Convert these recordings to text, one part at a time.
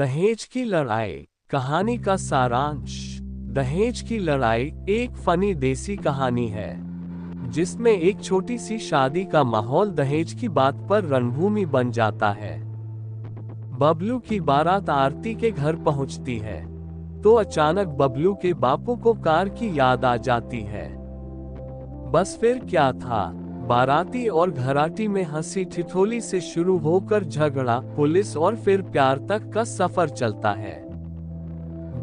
दहेज की लड़ाई कहानी का सारांश। दहेज की लड़ाई एक फनी देसी कहानी है जिसमें एक छोटी सी शादी का माहौल दहेज की बात पर रणभूमि बन जाता है। बबलू की बारात आरती के घर पहुंचती है तो अचानक बबलू के बापू को कार की याद आ जाती है। बस फिर क्या था, बाराती और घराटी में हंसी ठिठोली से शुरू होकर झगड़ा, पुलिस और फिर प्यार तक का सफर चलता है।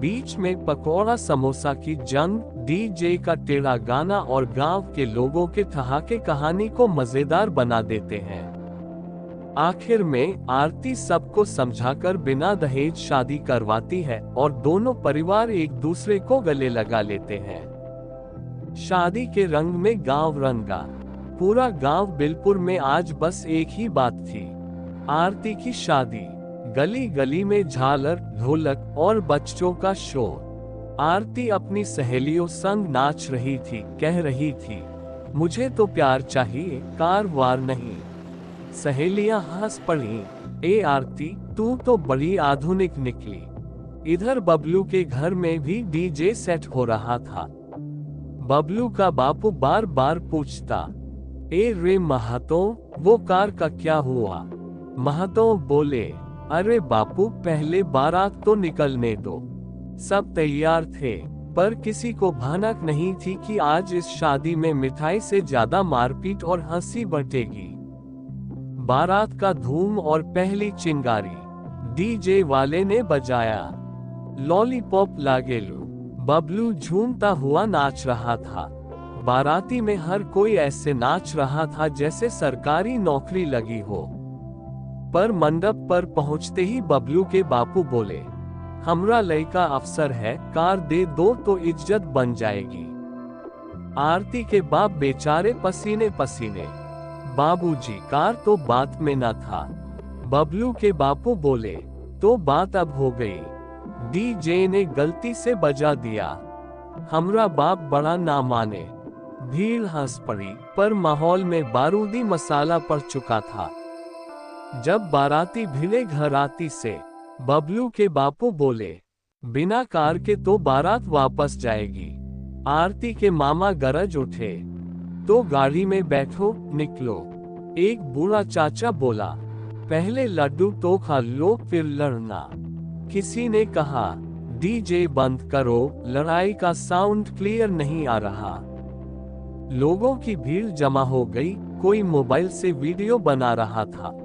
बीच में पकौड़ा समोसा की जंग, डीजे का टेढ़ा गाना और गांव के लोगों के ठहाके कहानी को मजेदार बना देते हैं। आखिर में आरती सबको समझाकर बिना दहेज शादी करवाती है और दोनों परिवार एक दूसरे को गले लगा लेते हैं। शादी के रंग में गांव रंगा। पूरा गांव बिलपुर में आज बस एक ही बात थी, आरती की शादी। गली गली में झालर, ढोलक और बच्चों का शोर। आरती अपनी सहेलियों संग नाच रही थी, कह रही थी, मुझे तो प्यार चाहिए, कार वार नहीं। सहेलियां हंस पड़ी, ए आरती तू तो बड़ी आधुनिक निकली। इधर बबलू के घर में भी डीजे सेट हो रहा था। बबलू का बापू बार बार पूछता, ए रे महतो, वो कार का क्या हुआ? महतो बोले, अरे बापू पहले बारात तो निकलने दो। सब तैयार थे पर किसी को भनक नहीं थी कि आज इस शादी में मिठाई से ज्यादा मारपीट और हंसी बटेगी। बारात का धूम और पहली चिंगारी डीजे वाले ने बजाया, लॉलीपॉप लागेलू। बबलू झूमता हुआ नाच रहा था। बाराती में हर कोई ऐसे नाच रहा था जैसे सरकारी नौकरी लगी हो। पर मंडप पर पहुंचते ही बबलू के बापू बोले, हमरा लड़का अफसर है, कार दे दो तो इज्जत बन जाएगी। आरती के बाप बेचारे पसीने पसीने, बाबूजी कार तो बात में न था। बबलू के बापू बोले, तो बात अब हो गई, डीजे ने गलती से बजा दिया। हमरा बाप बड़ा ना माने। भीड़ हंस पड़ी पर माहौल में बारूदी मसाला पड़ चुका था। जब बाराती भिड़े घराती से, बबलू के बापू बोले, बिना कार के तो बारात वापस जाएगी। आरती के मामा गरज उठे, तो गाड़ी में बैठो, निकलो। एक बूढ़ा चाचा बोला, पहले लड्डू तो खा लो फिर लड़ना। किसी ने कहा, डीजे बंद करो, लड़ाई का साउंड क्लियर नहीं आ रहा। लोगों की भीड़ जमा हो गई, कोई मोबाइल से वीडियो बना रहा था।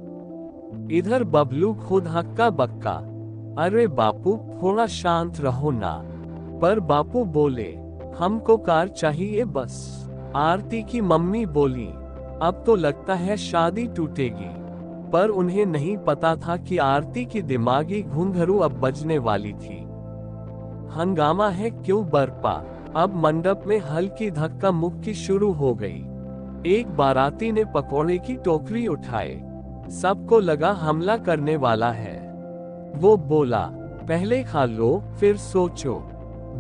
इधर बबलू खुद हक्का बक्का, अरे बापू थोड़ा शांत रहो ना। पर बापू बोले, हमको कार चाहिए बस। आरती की मम्मी बोली, अब तो लगता है शादी टूटेगी। पर उन्हें नहीं पता था कि आरती की दिमागी घुंघरू अब बजने वाली थी। हंगामा है क्यों बरपा। अब मंडप में हल्की धक्का मुक्की शुरू हो गई। एक बाराती ने पकौड़े की टोकरी उठाए, सबको लगा हमला करने वाला है। वो बोला, पहले खा लो फिर सोचो।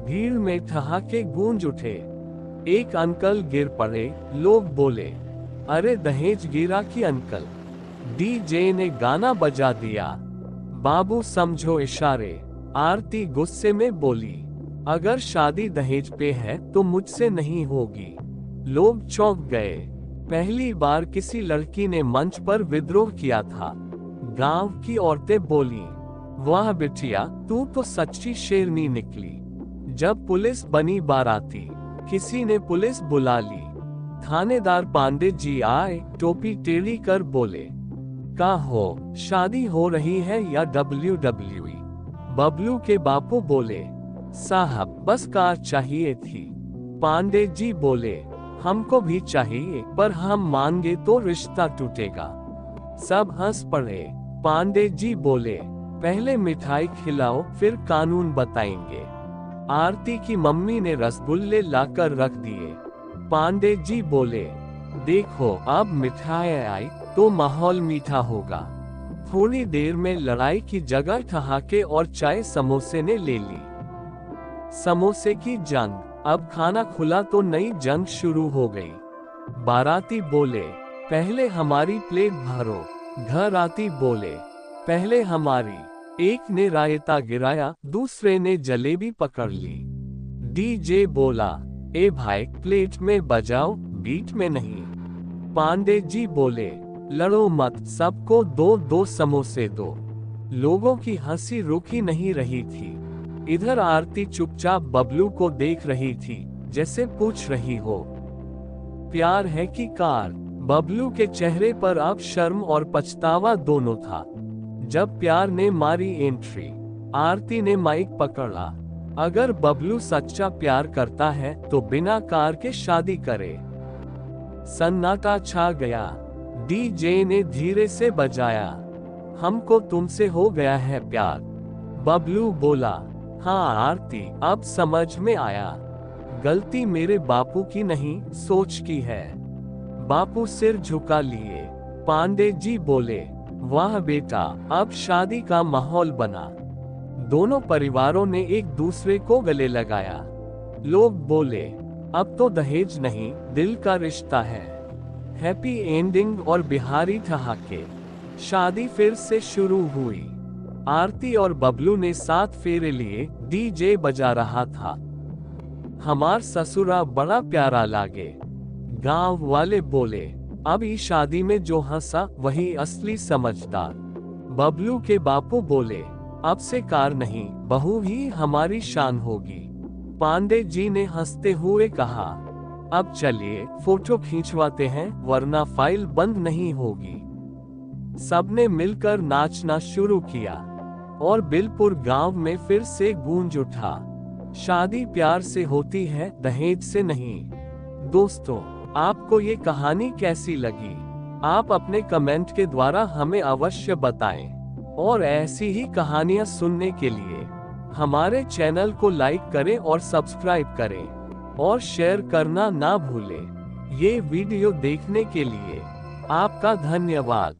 भीड़ में ठहाके गूंज उठे। एक अंकल गिर पड़े, लोग बोले, अरे दहेज गिरा की अंकल। डीजे ने गाना बजा दिया, बाबू समझो इशारे। आरती गुस्से में बोली, अगर शादी दहेज पे है तो मुझसे नहीं होगी। लोग चौंक गए, पहली बार किसी लड़की ने मंच पर विद्रोह किया था। गांव की औरतें बोली, वाह बिटिया तू तो सच्ची शेरनी निकली। जब पुलिस बनी बाराती, किसी ने पुलिस बुला ली। थानेदार पांडे जी आए, टोपी टेढ़ी कर बोले, का हो, शादी हो रही है या WWE? बबलू के बापू बोले, साहब बस कार चाहिए थी। पांडे जी बोले, हमको भी चाहिए पर हम मांगे तो रिश्ता टूटेगा। सब हंस पड़े। पांडे जी बोले, पहले मिठाई खिलाओ फिर कानून बताएंगे। आरती की मम्मी ने रसगुल्ले लाकर रख दिए। पांडे जी बोले, देखो अब मिठाई आई तो माहौल मीठा होगा। थोड़ी देर में लड़ाई की जगह ठहाके और चाय समोसे ने ले ली। समोसे की जंग, अब खाना खुला तो नई जंग शुरू हो गई। बाराती बोले, पहले हमारी प्लेट भरो। घराती बोले, पहले हमारी। एक ने रायता गिराया, दूसरे ने जलेबी पकड़ ली। डीजे बोला, ए भाई, प्लेट में बजाओ, बीट में नहीं। पांडे जी बोले, लड़ो मत, सबको दो दो समोसे दो। लोगों की हंसी रुक ही नहीं रही थी। इधर आरती चुपचाप बबलू को देख रही थी, जैसे पूछ रही हो, प्यार है कि कार। बबलू के चेहरे पर अब शर्म और पछतावा दोनों था। जब प्यार ने मारी एंट्री, आरती ने माइक पकड़ा, अगर बबलू सच्चा प्यार करता है तो बिना कार के शादी करे। सन्नाटा छा गया। डीजे ने धीरे से बजाया, हमको तुमसे हो गया है प्यार। बबलू बोला, हाँ आरती, अब समझ में आया, गलती मेरे बापू की नहीं, सोच की है। बापू सिर झुका लिए। पांडे जी बोले, वाह बेटा, अब शादी का माहौल बना। दोनों परिवारों ने एक दूसरे को गले लगाया। लोग बोले, अब तो दहेज नहीं, दिल का रिश्ता है। हैप्पी एंडिंग और बिहारी ठहाके। शादी फिर से शुरू हुई। आरती और बबलू ने 7 फेरे लिए, डीजे बजा रहा था। हमार ससुरा बड़ा प्यारा लागे। गांव वाले बोले, अब इस शादी में जो हंसा वही असली समझदार। बबलू के बापू बोले, अब से कार नहीं, बहू ही हमारी शान होगी। पांडे जी ने हंसते हुए कहा, अब चलिए फोटो खींचवाते हैं, वरना फाइल बंद नहीं होगी। सबने मिलकर नाचना शुरू किया और बिलपुर गांव में फिर से गूंज उठा, शादी प्यार से होती है, दहेज से नहीं। दोस्तों, आपको ये कहानी कैसी लगी? आप अपने कमेंट के द्वारा हमें अवश्य बताएं और ऐसी ही कहानियां सुनने के लिए हमारे चैनल को लाइक करें और सब्सक्राइब करें और शेयर करना ना भूलें। ये वीडियो देखने के लिए आपका धन्यवाद।